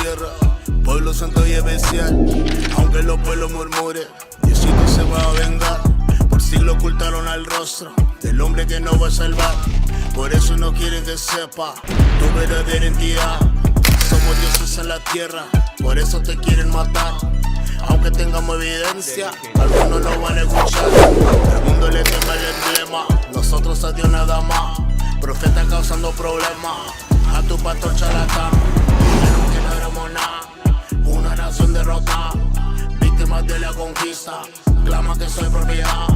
tierra, pueblo santo y especial. Aunque los pueblos murmuren, Diosito se va a vengar. Por siglos ocultaron al rostro del hombre que no va a salvar. Por eso no quieren que sepa tu verdadera identidad. Somos dioses en la tierra, por eso te quieren matar. Aunque tengamos evidencia, algunos no van a escuchar. El mundo le teme el emblema, nosotros a Dios nada más. Profeta causando problemas, a tu pastor charlatán. Dijeron que no éramos nada, una nación derrotada. Víctimas de la conquista, clama que soy propiedad.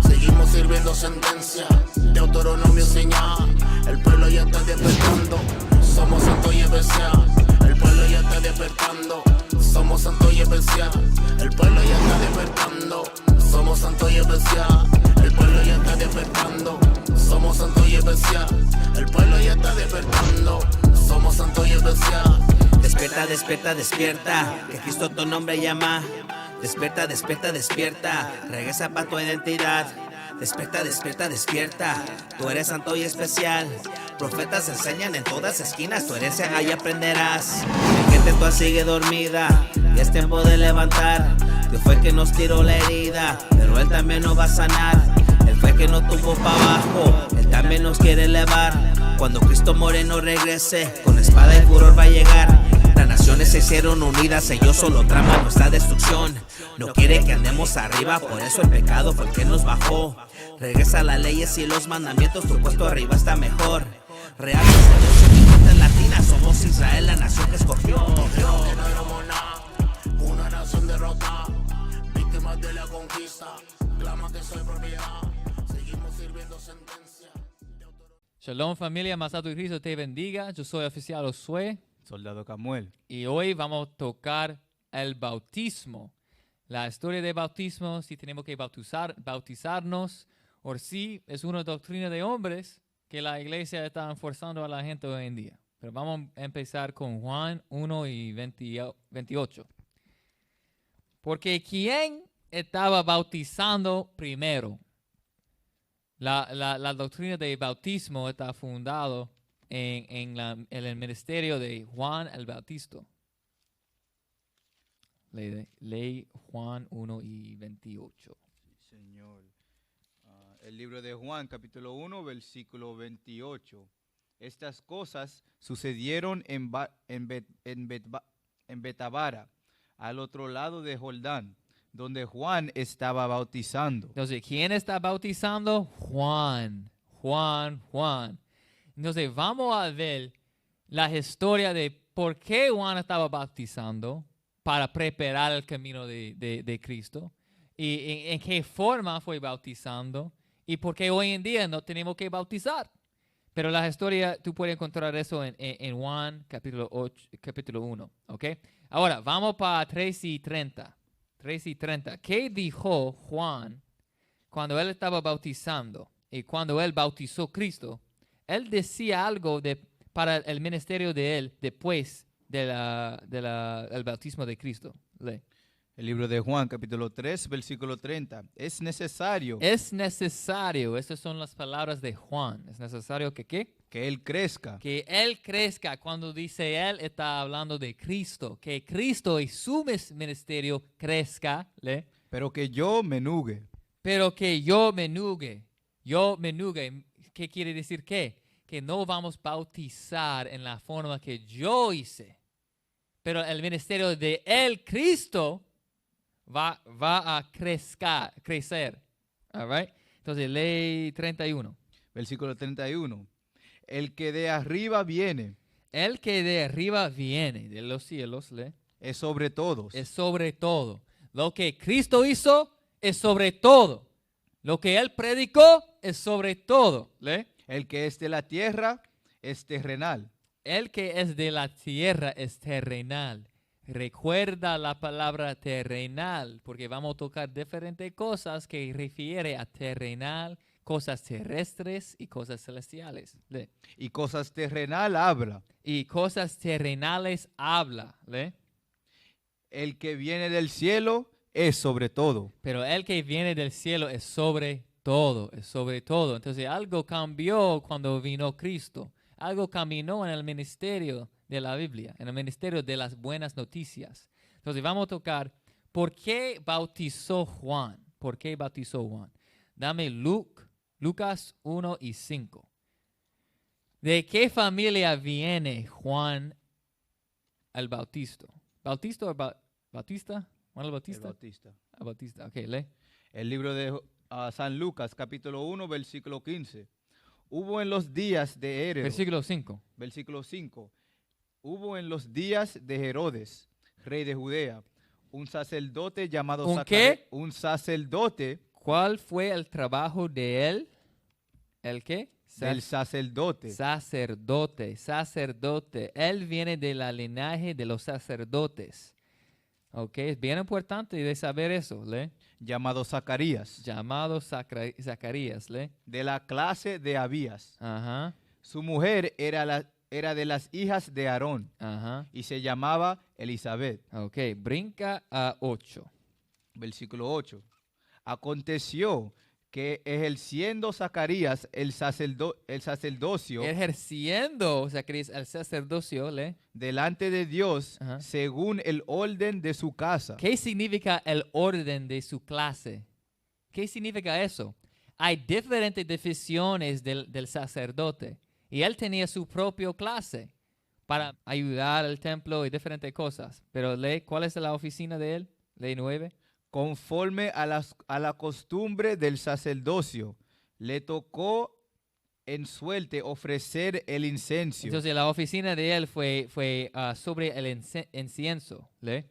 Seguimos sirviendo sentencia, de Deuteronomio señal. El pueblo ya está despertando, somos santos y especial. El pueblo ya está despertando, somos santos y especial. El pueblo ya está despertando, somos santos y especial. El pueblo ya está despertando, somos santos y especial. El pueblo ya está despertando, somos santos y especial. Despierta, despierta, despierta, que Cristo tu nombre llama. Despierta, despierta, despierta, regresa para tu identidad. Despierta, despierta, despierta, tú eres santo y especial. Profetas enseñan en todas esquinas, tu herencia ahí aprenderás. Mi gente toda sigue dormida, y es tiempo de levantar. Dios fue que nos tiró la herida, pero Él también nos va a sanar. Él fue que nos tumbó para abajo, Él también nos quiere elevar. Cuando Cristo Moreno regrese, con espada y furor va a llegar. Las naciones se hicieron unidas, ellos solo traman nuestra destrucción. No quiere que andemos arriba, por eso el pecado fue el que nos bajó. Regresa las leyes y los mandamientos, tu puesto arriba está mejor. Real es latina, somos Israel, la nación que escogió. Dijeron que no éramos nada, una nación derrotada. Víctimas de la conquista, clama que soy propiedad. Seguimos sirviendo sentencia. Shalom familia, Masato y Cristo te bendiga. Yo soy oficial Josué. Soldado Camuel. Y hoy vamos a tocar el bautismo. La historia del bautismo, si tenemos que bautizarnos, o si es una doctrina de hombres que la iglesia está forzando a la gente hoy en día. Pero vamos a empezar con Juan 1 y 28. Porque ¿quién estaba bautizando primero? La doctrina del bautismo está fundada en el ministerio de Juan el Bautista. Ley Juan 1 y 28. Sí, Señor. El libro de Juan, capítulo 1, versículo 28. Estas cosas sucedieron en Betabara, al otro lado de Jordán, donde Juan estaba bautizando. Entonces, ¿quién está bautizando? Juan. Entonces, vamos a ver la historia de por qué Juan estaba bautizando para preparar el camino de Cristo y en qué forma fue bautizando y por qué hoy en día no tenemos que bautizar. Pero la historia, tú puedes encontrar eso en Juan capítulo 1. ¿Ok? Ahora, vamos para 3:30. 3:30. ¿Qué dijo Juan cuando él estaba bautizando y cuando él bautizó a Cristo? Él decía algo para el ministerio de él después del bautismo de Cristo. Lee. El libro de Juan, capítulo 3, versículo 30. Es necesario. Esas son las palabras de Juan. Es necesario que ¿qué? Que Él crezca. Que Él crezca. Cuando dice Él, está hablando de Cristo. Que Cristo y su ministerio crezca. ¿Lee? Pero que yo menugue. Pero que yo menugue. ¿Qué quiere decir qué? Que no vamos a bautizar en la forma que yo hice. Pero el ministerio de el Cristo va a crecer. All right? Entonces, ley 31. Versículo 31. El que de arriba viene. El que de arriba viene de los cielos, lee. Es sobre todos. Es sobre todo. Lo que Cristo hizo es sobre todo. Lo que Él predicó es sobre todo. ¿Lee? El que es de la tierra es terrenal. El que es de la tierra es terrenal. Recuerda la palabra terrenal, porque vamos a tocar diferentes cosas que refiere a terrenal, cosas terrestres y cosas celestiales. ¿Lee? Y cosas terrenal habla. Y cosas terrenales habla. ¿Lee? El que viene del cielo es sobre todo. Pero el que viene del cielo es sobre todo, es sobre todo. Entonces algo cambió cuando vino Cristo. Algo caminó en el ministerio de la Biblia, en el ministerio de las buenas noticias. Entonces vamos a tocar por qué bautizó Juan. ¿Por qué bautizó Juan? Dame Lucas 1 y 5. ¿De qué familia viene Juan el Bautista? ¿Bautista o Bautista? ¿Juan el Bautista? El Bautista. Ah, Bautista, ok, lee. El libro de San Lucas, capítulo 1, versículo 15. Hubo en los días de Herodes. Versículo 5. Versículo 5. Hubo en los días de Herodes, rey de Judea, un sacerdote llamado ¿Un Zacarías. qué? Un sacerdote ¿Cuál fue el trabajo de él? ¿El qué? del sacerdote. Sacerdote. Él viene de la linaje de los sacerdotes. Ok, es bien importante de saber eso, ¿le? Llamado Zacarías, Llamado Zacarías, ¿le? de la clase de Abías. Ajá, Su mujer era de las hijas de Aarón ajá. y se llamaba Elizabeth. Ok, brinca a 8. Versículo 8. Aconteció que ejerciendo Zacarías el sacerdocio Ejerciendo Zacarías el sacerdocio, ¿le? delante de Dios, Ajá. según el orden de su casa. ¿Qué significa el orden de su clase? ¿Qué significa eso? Hay diferentes divisiones del sacerdote y él tenía su propia clase para ayudar al templo y diferentes cosas. Pero lee, ¿cuál es la oficina de él? Ley 9. Conforme a la costumbre del sacerdocio, le tocó en suerte ofrecer el incienso, Entonces la oficina de él fue sobre el incienso. ¿Lee?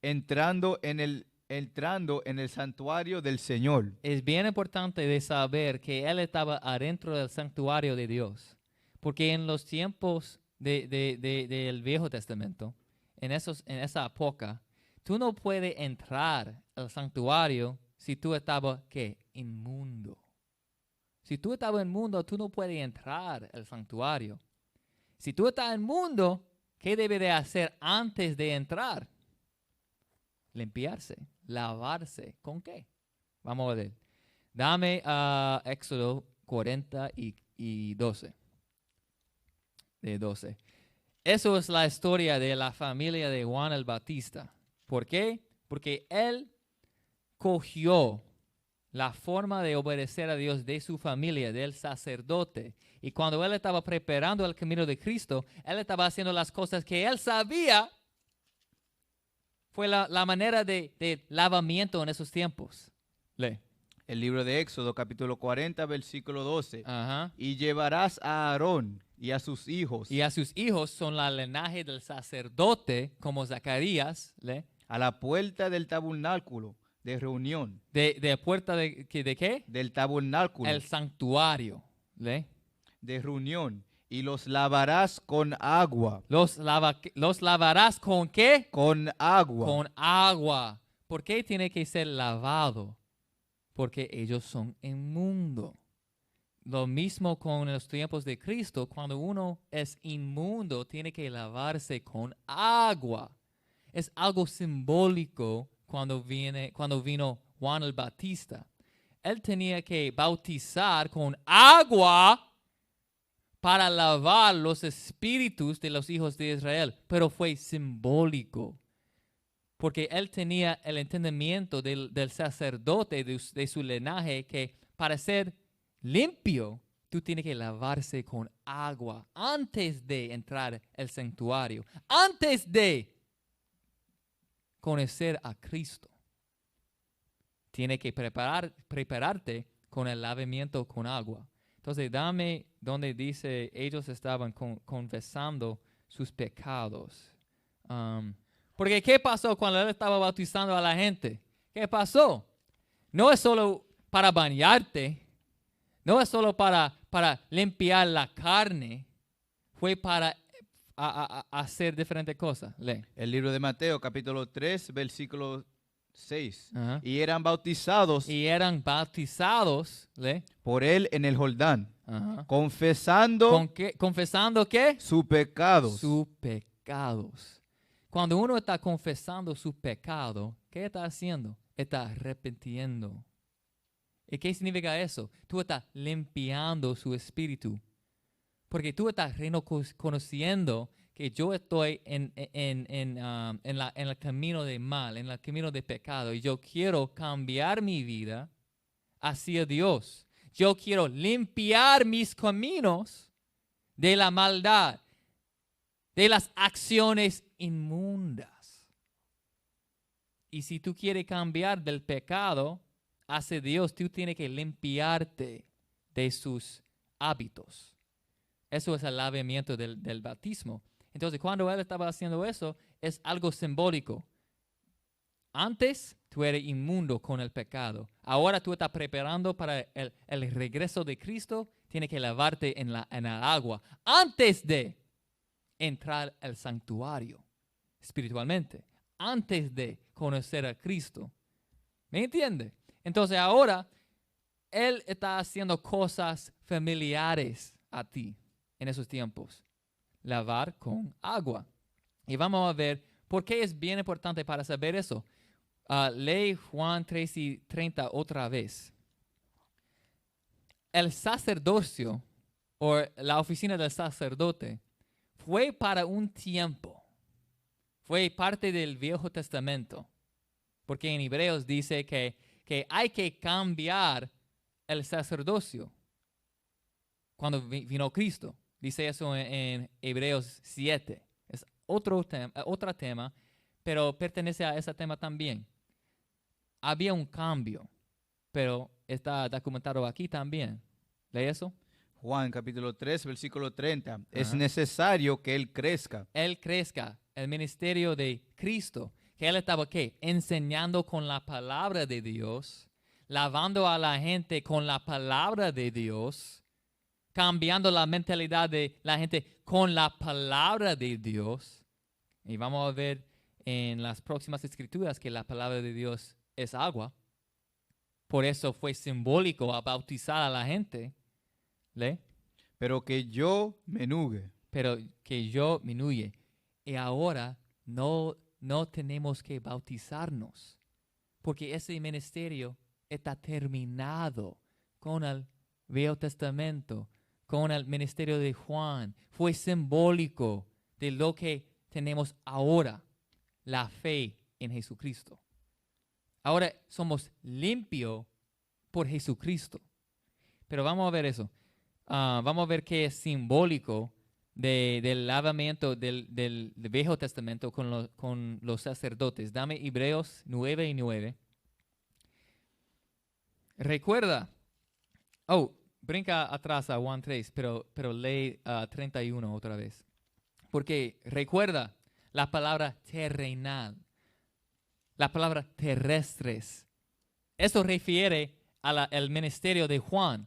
entrando en el santuario del Señor. Es bien importante de saber que él estaba adentro del santuario de Dios. Porque en los tiempos del Viejo Testamento, en esa época, tú no puedes entrar al santuario si tú estabas, ¿qué? Inmundo. Si tú estabas inmundo, tú no puedes entrar al santuario. Si tú estás inmundo, ¿qué debe de hacer antes de entrar? Limpiarse, lavarse. ¿Con qué? Vamos a ver. Dame Éxodo 40 y 12. De 12. Eso es la historia de la familia de Juan el Bautista. ¿Por qué? Porque él cogió la forma de obedecer a Dios de su familia, del sacerdote. Y cuando él estaba preparando el camino de Cristo, él estaba haciendo las cosas que él sabía. Fue la manera de lavamiento en esos tiempos. Lee. El libro de Éxodo, capítulo 40, versículo 12. Ajá. Y llevarás a Aarón y a sus hijos Y a sus hijos son la linaje del sacerdote, como Zacarías, ¿lee? a la puerta del tabernáculo de reunión. De puerta de qué? Del tabernáculo El santuario, ¿lee? de reunión. Y los lavarás con agua. Los lavarás ¿con qué? Con agua. Con agua. ¿Por qué tiene que ser lavado? Porque ellos son inmundos. Lo mismo con los tiempos de Cristo. Cuando uno es inmundo, tiene que lavarse con agua. Es algo simbólico cuando vino Juan el Bautista. Él tenía que bautizar con agua para lavar los espíritus de los hijos de Israel. Pero fue simbólico. Porque él tenía el entendimiento del sacerdote, de su linaje, que para ser limpio, tú tienes que lavarse con agua antes de entrar al santuario, antes de conocer a Cristo. Tienes que prepararte con el lavamiento con agua. Entonces, dame donde dice ellos estaban confesando sus pecados. Porque ¿qué pasó cuando él estaba bautizando a la gente? ¿Qué pasó? No es solo para bañarte. No es solo para limpiar la carne. Fue para hacer diferentes cosas. Lee. El libro de Mateo, capítulo 3, versículo 6. Ajá. Y eran bautizados Y eran bautizados. Lee. por él en el Jordán, Ajá. confesando ¿Confesando qué? sus pecados. Sus pecados. Cuando uno está confesando su pecado, ¿qué está haciendo? Está arrepintiendo. ¿Y qué significa eso? Tú estás limpiando su espíritu. Porque tú estás reconociendo que yo estoy en el camino de mal, en el camino de pecado, y yo quiero cambiar mi vida hacia Dios. Yo quiero limpiar mis caminos de la maldad, de las acciones inmundas. Y si tú quieres cambiar del pecado hacia Dios, tú tienes que limpiarte de sus hábitos. Eso es el lavamiento del bautismo. Entonces, cuando él estaba haciendo eso, es algo simbólico. Antes, tú eres inmundo con el pecado. Ahora tú estás preparando para el regreso de Cristo. Tienes que lavarte en el agua antes de entrar al santuario espiritualmente. Antes de conocer a Cristo. ¿Me entiende? Entonces ahora, Él está haciendo cosas familiares a ti en esos tiempos. Lavar con agua. Y vamos a ver por qué es bien importante para saber eso. Lee Juan 3:30 otra vez. El sacerdocio, o la oficina del sacerdote, fue para un tiempo. Fue parte del Viejo Testamento. Porque en Hebreos dice que hay que cambiar el sacerdocio cuando vino Cristo. Dice eso en Hebreos 7. Es otro tema, pero pertenece a ese tema también. Había un cambio, pero está documentado aquí también. ¿Lee eso? Juan capítulo 3, versículo 30. Es necesario que Él crezca. Él crezca, el ministerio de Cristo. Que Él estaba, ¿qué? Enseñando con la palabra de Dios, lavando a la gente con la palabra de Dios, cambiando la mentalidad de la gente con la palabra de Dios. Y vamos a ver en las próximas escrituras que la palabra de Dios es agua. Por eso fue simbólico a bautizar a la gente. ¿Lee? Pero que yo menugue. Pero que yo minuye. Y ahora no tenemos que bautizarnos. Porque ese ministerio está terminado con el Viejo Testamento, con el ministerio de Juan. Fue simbólico de lo que tenemos ahora, la fe en Jesucristo. Ahora somos limpios por Jesucristo. Pero vamos a ver eso. Vamos a ver qué es simbólico del lavamiento del Viejo Testamento con los sacerdotes. Dame Hebreos 9:9. Recuerda. Brinca atrás a Juan 3, pero lee 31 otra vez. Porque recuerda la palabra terrenal, la palabra terrestres. Eso refiere al ministerio de Juan,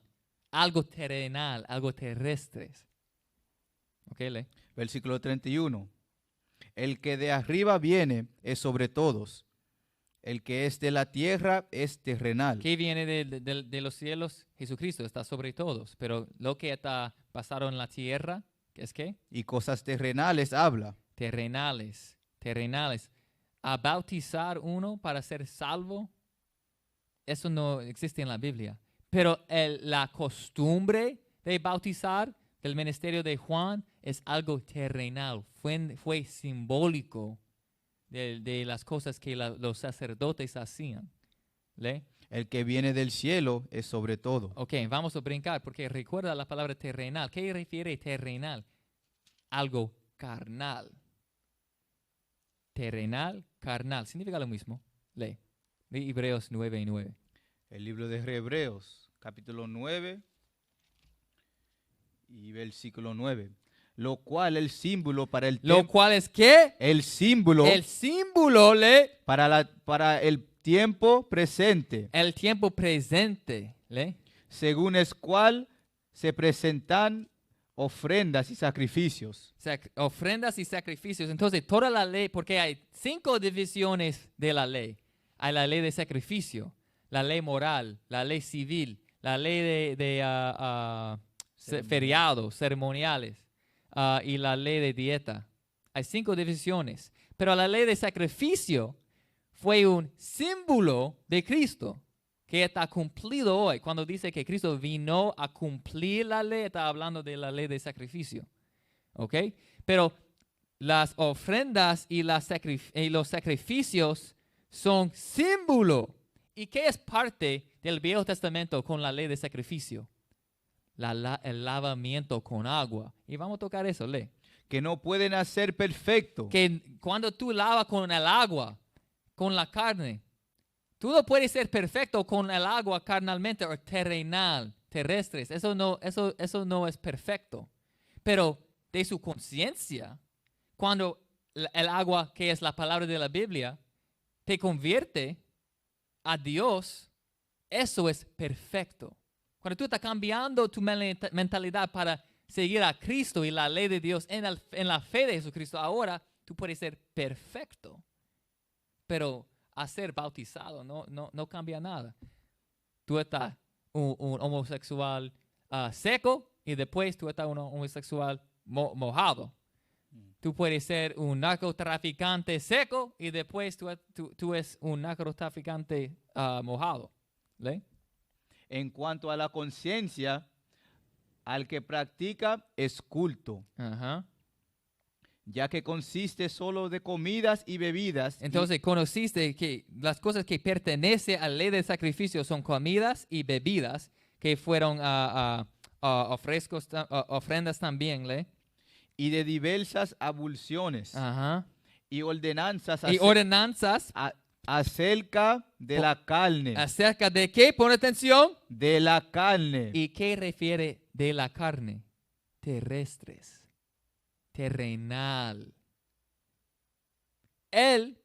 algo terrenal, algo terrestre. Ok, lee. Versículo 31. El que de arriba viene es sobre todos. El que es de la tierra es terrenal. ¿Qué viene de los cielos? Jesucristo está sobre todos. Pero lo que está pasado en la tierra, ¿es qué? Y cosas terrenales habla. Terrenales. A bautizar uno para ser salvo, eso no existe en la Biblia. Pero la costumbre de bautizar del ministerio de Juan es algo terrenal. Fue simbólico de las cosas que los sacerdotes hacían. ¿Lee? El que viene del cielo es sobre todo. Ok, vamos a brincar porque recuerda la palabra terrenal. ¿Qué refiere terrenal? Algo carnal. Terrenal, carnal. Significa lo mismo. Lee. Lee Hebreos 9:9. El libro de Hebreos, capítulo 9 y versículo 9. Lo cual el símbolo para el ¿Lo cual es qué? El símbolo. El símbolo, lee. Para el tiempo presente. El tiempo presente, lee. Según el cual se presentan ofrendas y sacrificios. Ofrendas y sacrificios. Entonces, toda la ley, porque hay 5 divisiones de la ley. Hay la ley de sacrificio, la ley moral, la ley civil, la ley de feriados, ceremoniales. Y la ley de dieta. Hay 5 divisiones. Pero la ley de sacrificio fue un símbolo de Cristo que está cumplido hoy. Cuando dice que Cristo vino a cumplir la ley, está hablando de la ley de sacrificio. ¿Ok? Pero las ofrendas y los sacrificios son símbolo. ¿Y qué es parte del Viejo Testamento con la ley de sacrificio? El lavamiento con agua. Y vamos a tocar eso, lee. Que no pueden hacer perfecto. Que cuando tú lavas con el agua, con la carne, tú no puedes ser perfecto con el agua carnalmente o terrenal, terrestres. Eso no es perfecto. Pero de su conciencia, cuando el agua, que es la palabra de la Biblia, te convierte a Dios, eso es perfecto. Cuando tú estás cambiando tu mentalidad para seguir a Cristo y la ley de Dios en la fe de Jesucristo, ahora tú puedes ser perfecto. Pero a ser bautizado no cambia nada. Tú estás un homosexual seco y después tú estás un homosexual mojado. Tú puedes ser un narcotraficante seco y después tú eres un narcotraficante mojado. ¿Le? En cuanto a la conciencia, al que practica es culto, Ajá. ya que consiste solo de comidas y bebidas. Entonces conociste que las cosas que pertenecen a la ley del sacrificio son comidas y bebidas que fueron ofrendas también, ¿le? Y de diversas abluciones Ajá. y ordenanzas Y ordenanzas acerca de la carne. acerca de qué, pon atención. De la carne. ¿Y qué refiere de la carne? Terrestres, terrenal. Él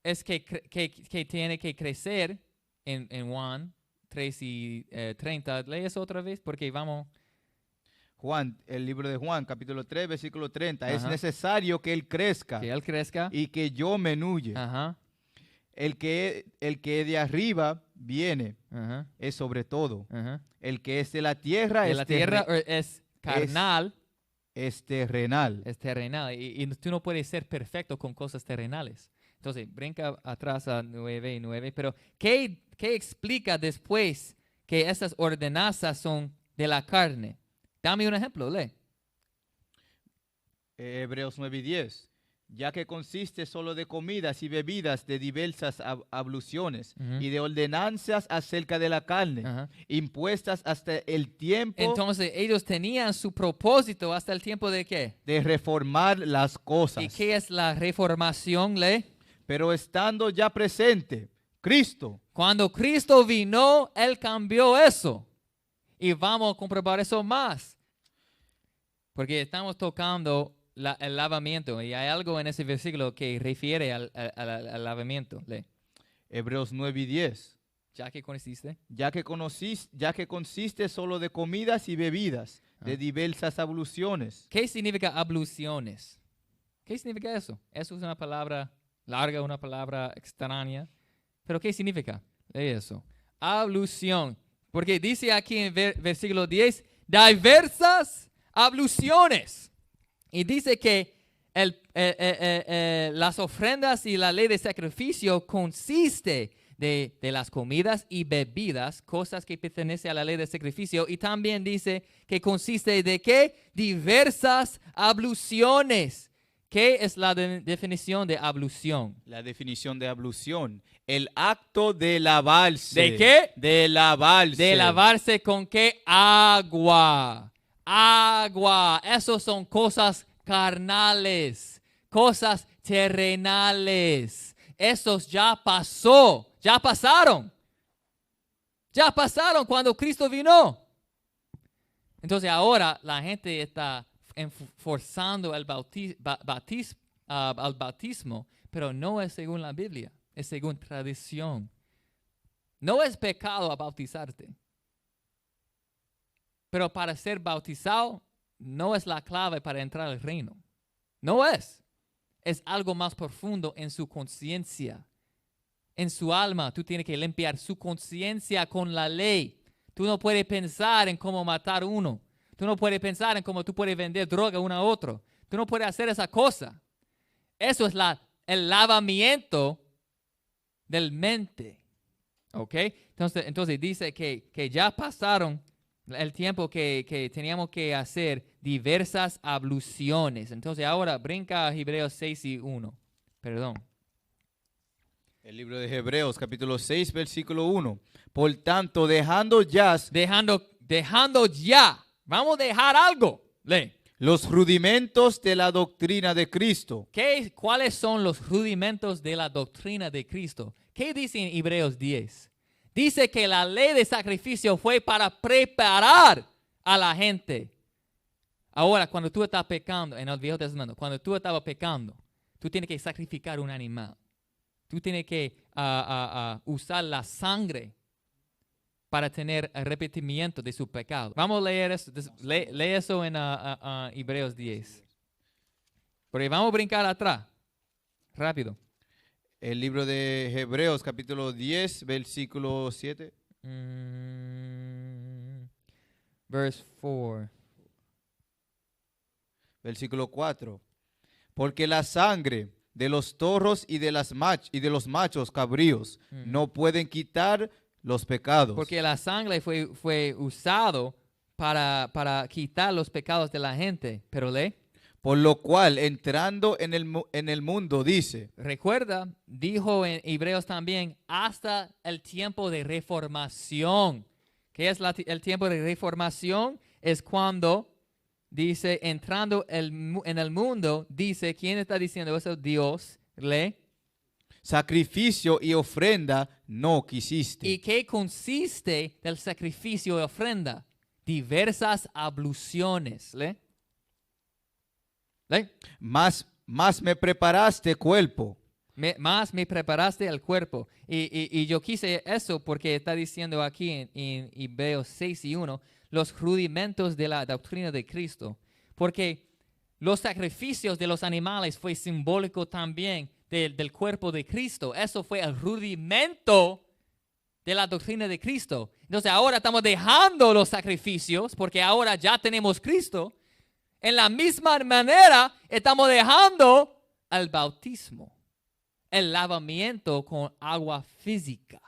es que tiene que crecer en Juan 3 y 30. ¿Lee eso otra vez? Porque vamos... Juan, el libro de Juan, capítulo 3, versículo 30. Ajá. Es necesario que él crezca Que él crezca. y que yo menuye. Ajá, El que de arriba viene ajá, es sobre todo. ajá. El que es de la tierra, De la tierra es carnal, es terrenal. es terrenal. Y tú no puedes ser perfecto con cosas terrenales. Entonces, brinca atrás a 9 y 9. Pero, ¿qué explica después que esas ordenanzas son de la carne? Dame un ejemplo, lee. Hebreos 9 y 10. Ya que consiste solo de comidas y bebidas de diversas abluciones Ujú. y de ordenanzas acerca de la carne, Ajá. impuestas hasta el tiempo Entonces, ellos tenían su propósito hasta el tiempo de qué. de reformar las cosas. ¿Y qué es la reformación, lee? Pero estando ya presente, Cristo, Cuando Cristo vino, Él cambió eso. Y vamos a comprobar eso más. Porque estamos tocando el lavamiento. Y hay algo en ese versículo que refiere al lavamiento. Lee. Hebreos 9 y 10. ¿Ya que conociste? Ya que consiste solo de comidas y bebidas, de diversas abluciones. ¿Qué significa abluciones? ¿Qué significa eso? Eso es una palabra larga, una palabra extraña. ¿Pero qué significa? Lee eso. Ablución. Porque dice aquí en versículo 10, diversas abluciones. Y dice que las ofrendas y la ley de sacrificio consiste de las comidas y bebidas, cosas que pertenecen a la ley de sacrificio. Y también dice que consiste de ¿qué? Diversas abluciones. ¿Qué es la definición de ablución? La definición de ablución. El acto de lavarse. ¿De qué? De lavarse. De lavarse con qué? Agua. Agua. Esos son cosas carnales, cosas terrenales. Esos ya pasó, ya pasaron. Ya pasaron cuando Cristo vino. Entonces ahora la gente está forzando al bautismo, pero no es según la Biblia, es según tradición. No es pecado a bautizarte. Pero para ser bautizado no es la clave para entrar al reino. No es. Es algo más profundo en su conciencia. En su alma, tú tienes que limpiar su conciencia con la ley. Tú no puedes pensar en cómo matar uno. Tú no puedes pensar en cómo tú puedes vender droga uno a otro. Tú no puedes hacer esa cosa. Eso es el lavamiento del mente. ¿Ok? Entonces dice que ya pasaron el tiempo que teníamos que hacer diversas abluciones. Entonces ahora brinca a Hebreos 6:1. Perdón. El libro de Hebreos, capítulo 6, versículo 1. Por tanto, dejando ya Dejando ya. Vamos a dejar algo. Lee. los rudimentos de la doctrina de Cristo. ¿Cuáles son los rudimentos de la doctrina de Cristo? ¿Qué dice en Hebreos 10? Dice que la ley de sacrificio fue para preparar a la gente. Ahora, cuando tú estás pecando, en el Viejo Testamento, cuando tú estabas pecando, tú tienes que sacrificar un animal. Tú tienes que usar la sangre para tener arrepentimiento de su pecado. Vamos a leer eso, lee eso en Hebreos 10. Porque vamos a brincar atrás, rápido. El libro de Hebreos, capítulo 10, versículo 7. Verse 4. Versículo 4. Porque la sangre de los toros y de los machos cabríos no pueden quitar los pecados. Porque la sangre fue usado para quitar los pecados de la gente. Pero lee. Por lo cual, entrando en el mundo, dice. Recuerda, dijo en Hebreos también, hasta el tiempo de reformación. ¿Qué es el tiempo de reformación? Es cuando dice, entrando en el mundo, dice, ¿quién está diciendo eso? Dios. Lee. Sacrificio y ofrenda no quisiste. ¿Y qué consiste del sacrificio y ofrenda? Diversas abluciones. ¿Lee? ¿Lee? Más me preparaste cuerpo. Más me preparaste el cuerpo. Y yo quise eso porque está diciendo aquí en Hebreos 6:1 los rudimentos de la doctrina de Cristo. Porque los sacrificios de los animales fue simbólico también del cuerpo de Cristo. Eso fue el rudimento de la doctrina de Cristo. Entonces ahora estamos dejando los sacrificios porque ahora ya tenemos Cristo. En la misma manera estamos dejando el bautismo, el lavamiento con agua física.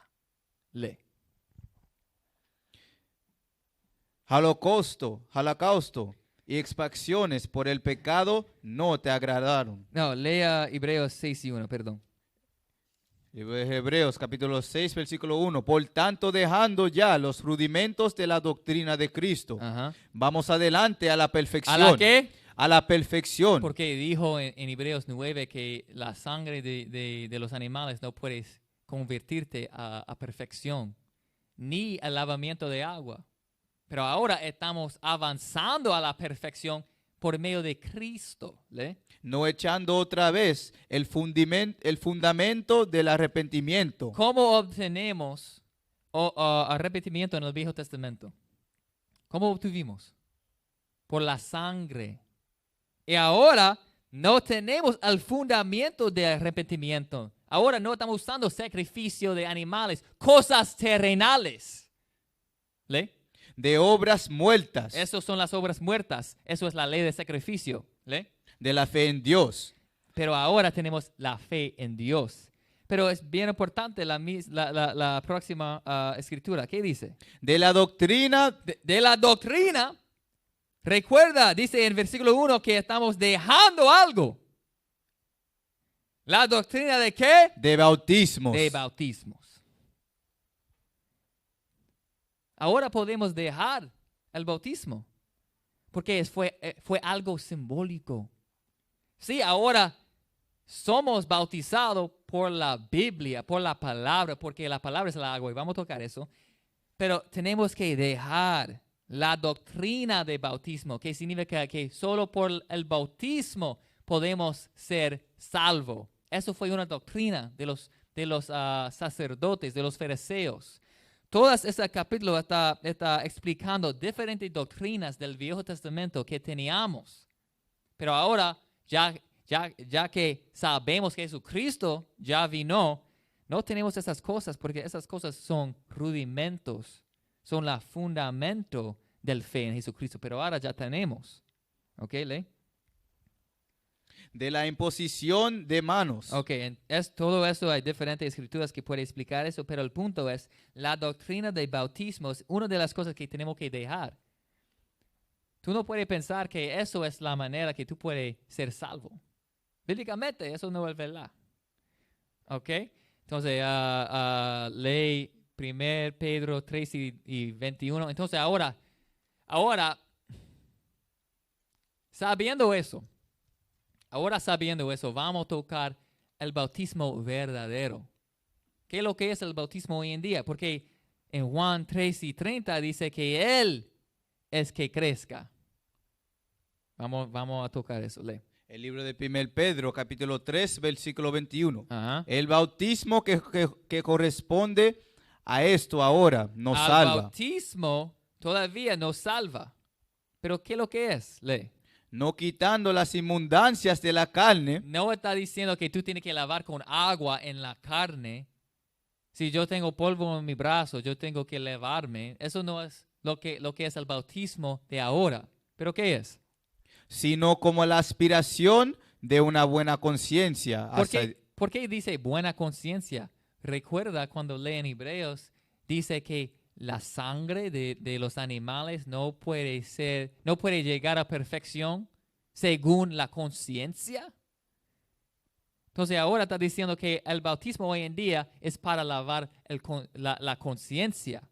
Lee. Holocausto y expiaciones por el pecado no te agradaron. No, lea Hebreos 6:1, perdón. Libro de Hebreos, capítulo 6, versículo 1. Por tanto, dejando ya los rudimentos de la doctrina de Cristo, vamos adelante a la perfección. ¿A la qué? A la perfección. Porque dijo en Hebreos 9 que la sangre de los animales no puedes convertirte a perfección, ni al lavamiento de agua. Pero ahora estamos avanzando a la perfección por medio de Cristo. ¿Le? No echando otra vez el fundamento del arrepentimiento. ¿Cómo obtenemos arrepentimiento en el Viejo Testamento? ¿Cómo obtuvimos? Por la sangre. Y ahora no tenemos el fundamento de arrepentimiento. Ahora no estamos usando sacrificio de animales, cosas terrenales. ¿Le? De obras muertas. Esas son las obras muertas. Eso es la ley de sacrificio. ¿Le? De la fe en Dios. Pero ahora tenemos la fe en Dios. Pero es bien importante la próxima escritura. ¿Qué dice? De la doctrina. De la doctrina. Recuerda, dice en versículo 1 que estamos dejando algo. ¿La doctrina de qué? De bautismos. De bautismos. Ahora podemos dejar el bautismo. Porque fue algo simbólico. Sí, ahora somos bautizados por la Biblia, por la palabra, porque la palabra es el agua y vamos a tocar eso. Pero tenemos que dejar la doctrina de bautismo, que significa que solo por el bautismo podemos ser salvos. Eso fue una doctrina de los sacerdotes, de los fariseos. Todo ese capítulo está explicando diferentes doctrinas del Viejo Testamento que teníamos. Pero ahora, ya que sabemos que Jesucristo ya vino, no tenemos esas cosas porque esas cosas son rudimentos, son el fundamento del fe en Jesucristo. Pero ahora ya tenemos. ¿Ok, Lee? de la imposición de manos. Ok, todo eso hay diferentes escrituras que pueden explicar eso, pero el punto es, la doctrina del bautismo es una de las cosas que tenemos que dejar. Tú no puedes pensar que eso es la manera que tú puedes ser salvo. Bíblicamente eso no es verdad. Ok, entonces ley 1 Pedro 3 y 21. Entonces ahora, sabiendo eso, vamos a tocar el bautismo verdadero. ¿Qué es lo que es el bautismo hoy en día? Porque en Juan 3 y 30 dice que Él es que crezca. Vamos a tocar eso. Lee. El libro de 1 Pedro, capítulo 3, versículo 21. Ajá. El bautismo que corresponde a esto ahora nos salva. El bautismo todavía nos salva. Pero ¿qué es lo que es? Lee. No quitando las inmundancias de la carne. No está diciendo que tú tienes que lavar con agua en la carne. Si yo tengo polvo en mi brazo, yo tengo que lavarme. Eso no es lo que es el bautismo de ahora. ¿Pero qué es? Sino como la aspiración de una buena conciencia. ¿Por qué dice buena conciencia? Recuerda cuando leen Hebreos, dice que la sangre de los animales no puede llegar a perfección según la conciencia. Entonces ahora está diciendo que el bautismo hoy en día es para lavar la conciencia.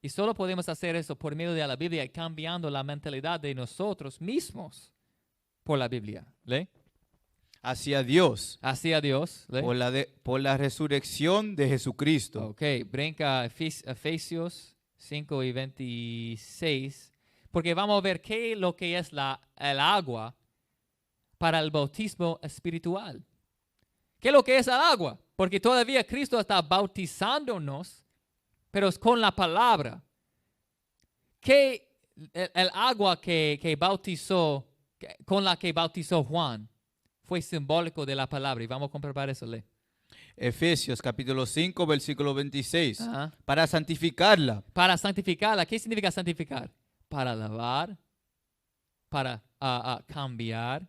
Y solo podemos hacer eso por medio de la Biblia, cambiando la mentalidad de nosotros mismos por la Biblia. ¿Lee? Hacia Dios. Hacia Dios. ¿Lee? Por la resurrección de Jesucristo. Ok, brinca a Efesios 5 y 26, porque vamos a ver qué es lo que es el agua para el bautismo espiritual. ¿Qué es lo que es el agua? Porque todavía Cristo está bautizándonos, pero es con la palabra. ¿Qué el agua que bautizó, con la que bautizó Juan, fue simbólico de la palabra? Y vamos a comprobar eso. Lee. Efesios capítulo 5, versículo 26. Ajá. Para santificarla. Para santificarla. ¿Qué significa santificar? Para lavar, para cambiar.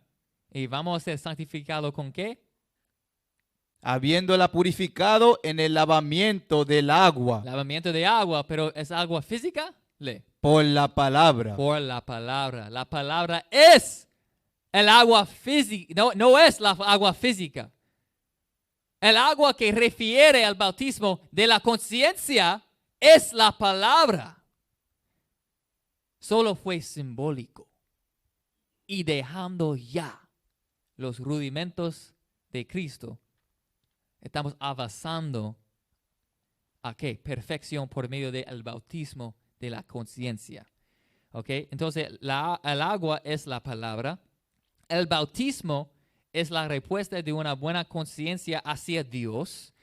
¿Y vamos a ser santificados con qué? Habiéndola purificado en el lavamiento del agua. Lavamiento de agua, pero ¿es agua física? Lee. Por la palabra. Por la palabra. La palabra es el agua física. No es la agua física. El agua que refiere al bautismo de la conciencia es la palabra. Solo fue simbólico. Y dejando ya los rudimentos de Cristo, estamos avanzando a ¿qué? Perfección por medio del bautismo de la conciencia. ¿Ok? Entonces, el agua es la palabra. El bautismo es la respuesta de una buena conciencia hacia Dios.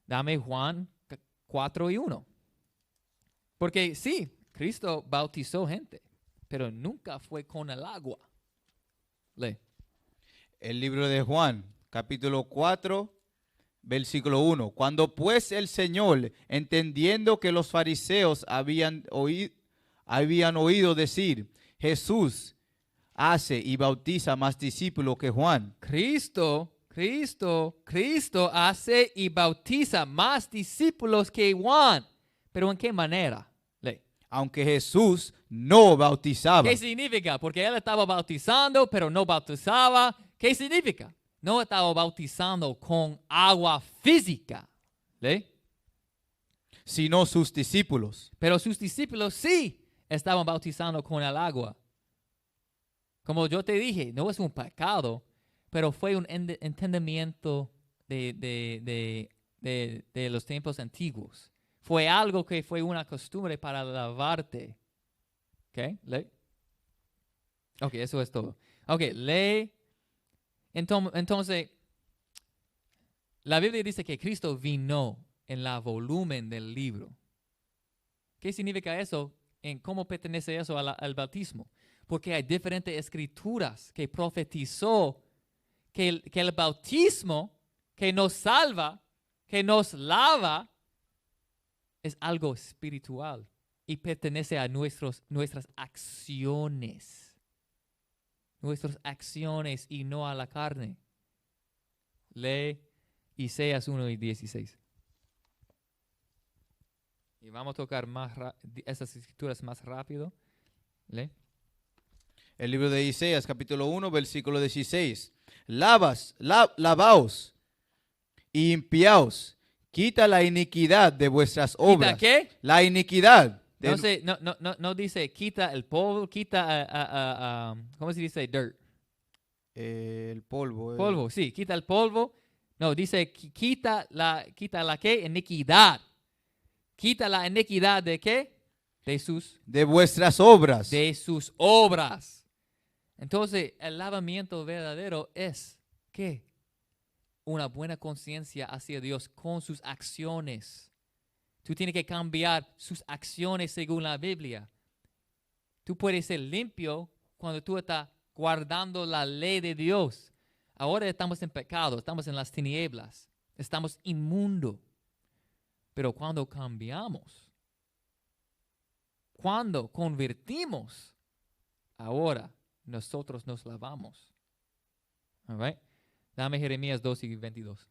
Dame Juan 4 y 1. Porque sí, Cristo bautizó gente, pero nunca fue con el agua. Lee. El libro de Juan, capítulo 4, versículo 1. Cuando pues el Señor, entendiendo que los fariseos habían oído decir, Jesús hace y bautiza más discípulos que Juan. Cristo hace y bautiza más discípulos que Juan. ¿Pero en qué manera? Lee. Aunque Jesús no bautizaba. ¿Qué significa? Porque él estaba bautizando, pero no bautizaba. ¿Qué significa? No estaba bautizando con agua física. ¿Lee? Sino sus discípulos. Pero sus discípulos sí estaban bautizando con el agua. Como yo te dije, no es un pecado, pero fue un entendimiento de los tiempos antiguos. Fue algo que fue una costumbre para lavarte. ¿Ok? Lee. Ok, eso es todo. Ok, lee. Entonces, la Biblia dice que Cristo vino en la volumen del libro. ¿Qué significa eso? ¿En cómo pertenece eso al bautismo? Porque hay diferentes escrituras que profetizó que el bautismo que nos salva, que nos lava, es algo espiritual y pertenece a nuestras acciones. Nuestras acciones y no a la carne. Lee Isaías 1 y 16. Y vamos a tocar esas escrituras más rápido. Lee. El libro de Isaías, capítulo 1, versículo 16. Lavaos y limpiaos. Quita la iniquidad de vuestras obras. ¿Quita qué? La iniquidad. No dice quita el polvo, quita, ¿cómo se dice? Dirt. El polvo. Polvo, sí, quita el polvo. No, dice quita la ¿qué? Iniquidad. Quita la iniquidad de qué? De vuestras obras. De sus obras. Entonces, el lavamiento verdadero es ¿qué? Una buena conciencia hacia Dios con sus acciones. Tú tienes que cambiar sus acciones según la Biblia. Tú puedes ser limpio cuando tú estás guardando la ley de Dios. Ahora estamos en pecado, estamos en las tinieblas, estamos inmundos. Pero cuando cambiamos, cuando convertimos, ahora nosotros nos lavamos. All right? Dame Jeremías 2 y 22.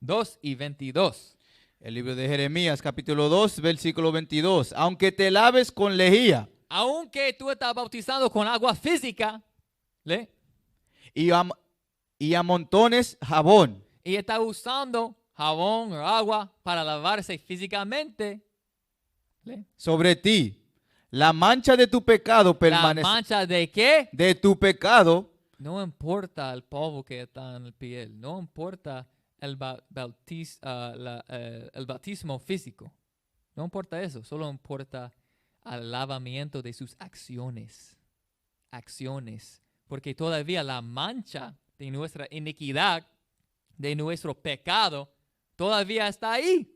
2 y 22. El libro de Jeremías, capítulo 2, versículo 22. Aunque te laves con lejía. Aunque tú estás bautizado con agua física, ¿le? Y amontones jabón. Y estás usando jabón o agua para lavarse físicamente, ¿le? Sobre ti. La mancha de tu pecado ¿La permanece. mancha de qué? De tu pecado. No importa el polvo que está en la piel. No importa el bautismo físico. No importa eso. Solo importa el lavamiento de sus acciones. Acciones. Porque todavía la mancha de nuestra iniquidad, de nuestro pecado, todavía está ahí.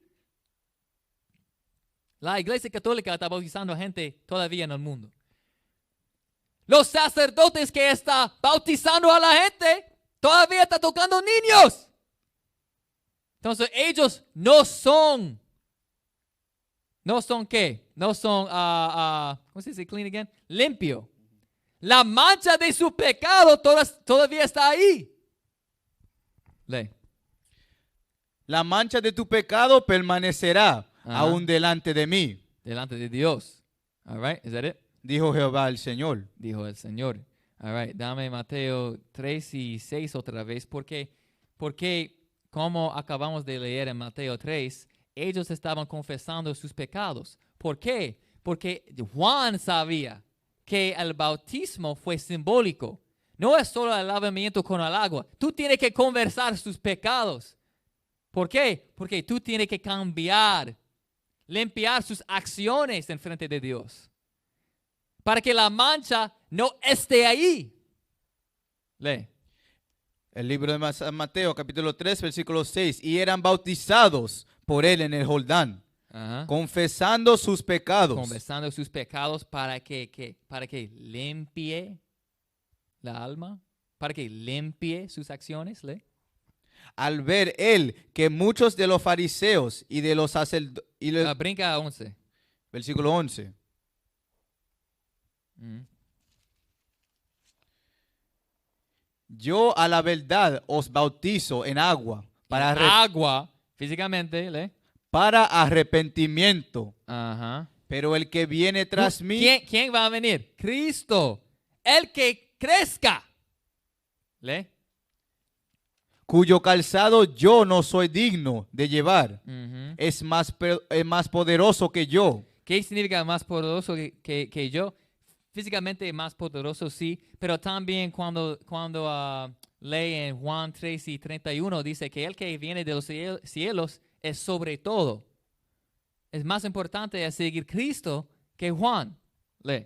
La Iglesia Católica está bautizando a gente todavía en el mundo. Los sacerdotes que están bautizando a la gente todavía están tocando niños. Entonces ellos no son ¿qué? No son, ¿cómo se dice clean again? Limpio. La mancha de su pecado todavía está ahí. Lee. La mancha de tu pecado permanecerá Ajá. aún delante de mí. Delante de Dios. All right, is that it? Dijo Jehová el Señor. Dijo el Señor. All right, dame Mateo 3 y 6 otra vez, porque como acabamos de leer en Mateo 3, ellos estaban confesando sus pecados. ¿Por qué? Porque Juan sabía que el bautismo fue simbólico. No es solo el lavamiento con el agua. Tú tienes que conversar sus pecados. ¿Por qué? Porque tú tienes que cambiar, limpiar sus acciones en frente de Dios, para que la mancha no esté ahí. Lee. El libro de San Mateo, capítulo 3, versículo 6. Y eran bautizados por él en el Jordán, Ajá. confesando sus pecados. Confesando sus pecados para que limpie la alma, para que limpie sus acciones. Lee. Al ver él que muchos de los fariseos y de los sacerdotes. Brinca a 11. Versículo 11. Yo a la verdad os bautizo en agua Agua, físicamente, lee. para arrepentimiento. Ajá. Pero el que viene tras mí, ¿Quién va a venir? Cristo. El que crezca. Lee. cuyo calzado yo no soy digno de llevar, Ujú. es más poderoso que yo. ¿Qué significa más poderoso que yo? Físicamente más poderoso, sí, pero también cuando lee en Juan 3 y 31, dice que el que viene de los cielos es sobre todo. Es más importante seguir Cristo que Juan. Lee.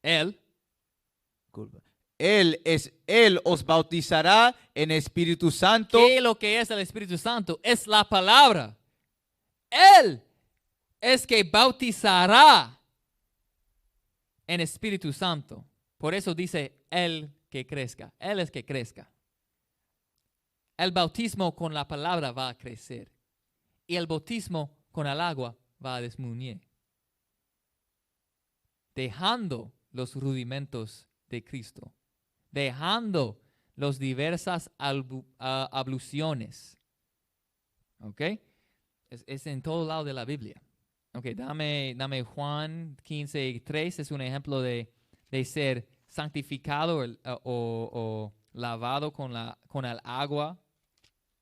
Él os bautizará en Espíritu Santo. ¿Qué es lo que es el Espíritu Santo? Es la palabra. Él es que bautizará en Espíritu Santo. Por eso dice Él que crezca. Él es que crezca. El bautismo con la palabra va a crecer. Y el bautismo con el agua va a disminuir. Dejando los rudimentos de Cristo. dejando las diversas abluciones. ¿Ok? Es en todo lado de la Biblia. Ok, dame Juan 15:3, es un ejemplo de ser santificado o lavado con el agua,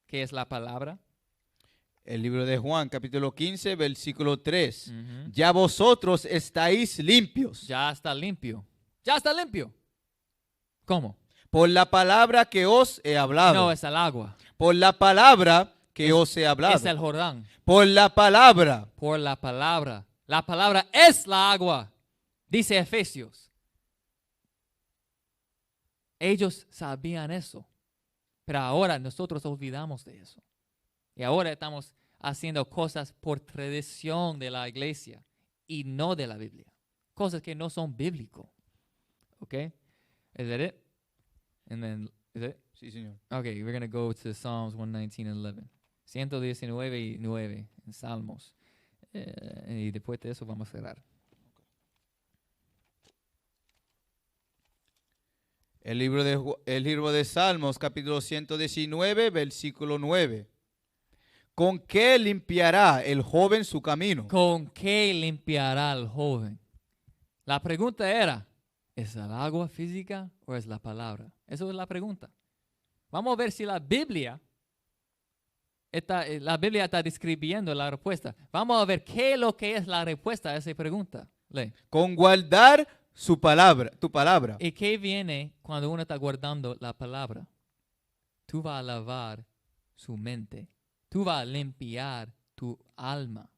que es la palabra. El libro de Juan, capítulo 15, versículo 3. Ya vosotros estáis limpios. Ya está limpio. Ya está limpio. ¿Cómo? Por la palabra que os he hablado. No, es el agua. Por la palabra que os he hablado. Es el Jordán. Por la palabra. Por la palabra. La palabra es la agua, dice Efesios. Ellos sabían eso, pero ahora nosotros olvidamos de eso. Y ahora estamos haciendo cosas por tradición de la iglesia y no de la Biblia. Cosas que no son bíblicos. Okay? Is that it? And then, is it? Sí, señor. Okay, we're going to go to Psalms 119:11. 119:9 en Salmos. Y después de eso vamos a cerrar. El libro de Salmos, capítulo 119, versículo 9. ¿Con qué limpiará el joven su camino? ¿Con qué limpiará el joven? La pregunta era, ¿es el agua física o es la palabra? Esa es la pregunta. Vamos a ver si la Biblia está describiendo la respuesta. Vamos a ver qué es lo que es la respuesta a esa pregunta. Lee. Con guardar su palabra, tu palabra. ¿Y qué viene cuando uno está guardando la palabra? Tú vas a lavar su mente. Tú vas a limpiar tu alma.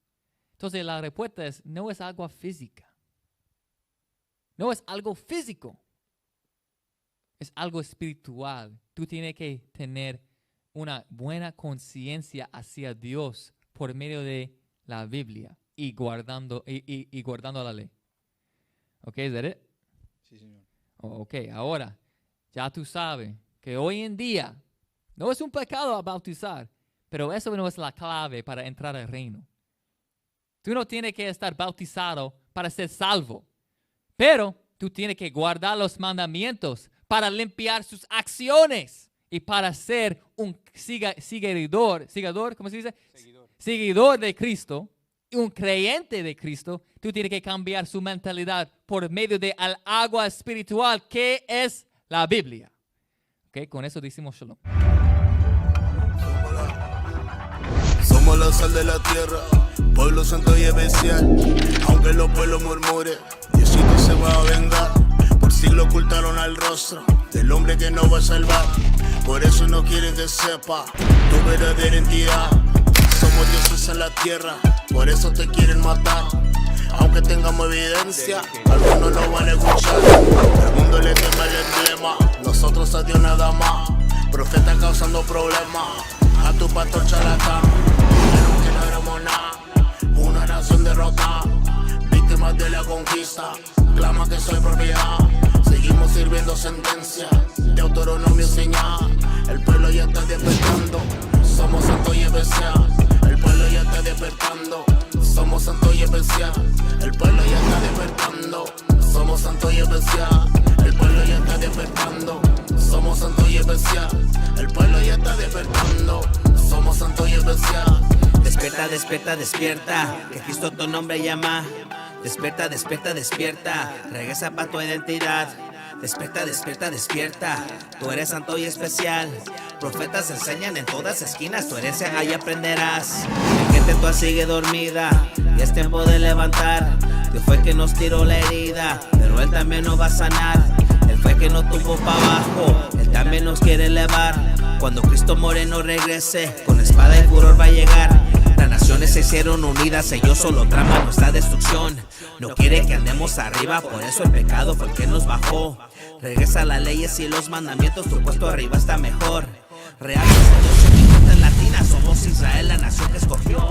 Entonces la respuesta es, no es agua física. No es algo físico. Es algo espiritual. Tú tienes que tener una buena conciencia hacia Dios por medio de la Biblia y guardando la ley. ¿Ok? ¿Es eso? Sí, señor. Ok, ahora ya tú sabes que hoy en día no es un pecado bautizar, pero eso no es la clave para entrar al reino. Tú no tienes que estar bautizado para ser salvo, pero tú tienes que guardar los mandamientos para limpiar sus acciones y para ser un seguidor, ¿cómo se dice? Seguidor de Cristo, un creyente de Cristo. Tú tienes que cambiar su mentalidad por medio de el agua espiritual que es la Biblia. Okay, con eso decimos shalom. Somos la sal de la tierra, pueblo santo y especial. Aunque los pueblos murmuren, Diosito se va a vengar. Por siglo ocultaron al rostro del hombre que no va a salvar. Por eso no quieren que sepa tu verdadera identidad. Somos dioses en la tierra, por eso te quieren matar. Aunque tengamos evidencia, algunos no van a escuchar. El mundo le teme el emblema, nosotros a Dios nada más. Profeta causando problemas, a tu pastor charlatán. Dijeron que no éramos nada, una nación derrotada. Víctimas de la conquista, clama que soy propiedad. Seguimos sirviendo sentencia, de Deuteronomio señal. El pueblo ya está despertando, somos santos y especial. El pueblo ya está despertando, somos santos y especial. El pueblo ya está despertando, somos santos y especial. El pueblo ya está despertando, somos santos y especial. El pueblo ya está despertando, somos santos y especial. Despierta, despierta, despierta, que Cristo tu nombre llama. Despierta, despierta, despierta, regresa para tu identidad. Despierta, despierta, despierta, tú eres santo y especial. Profetas enseñan en todas esquinas, tu herencia ahí aprenderás. Mi gente toda sigue dormida y es tiempo de levantar. Dios fue que nos tiró la herida, pero Él también nos va a sanar. Él fue que nos tumbó para abajo, Él también nos quiere elevar. Cuando Cristo Moreno regrese, con espada y furor va a llegar. Las naciones se hicieron unidas, ellos solo traman nuestra destrucción. No quiere que andemos arriba, por eso el pecado fue el que nos bajó. Regresa las leyes y los mandamientos, tu puesto arriba está mejor. Real es Dios, mi gente latina, somos Israel, la nación que escogió.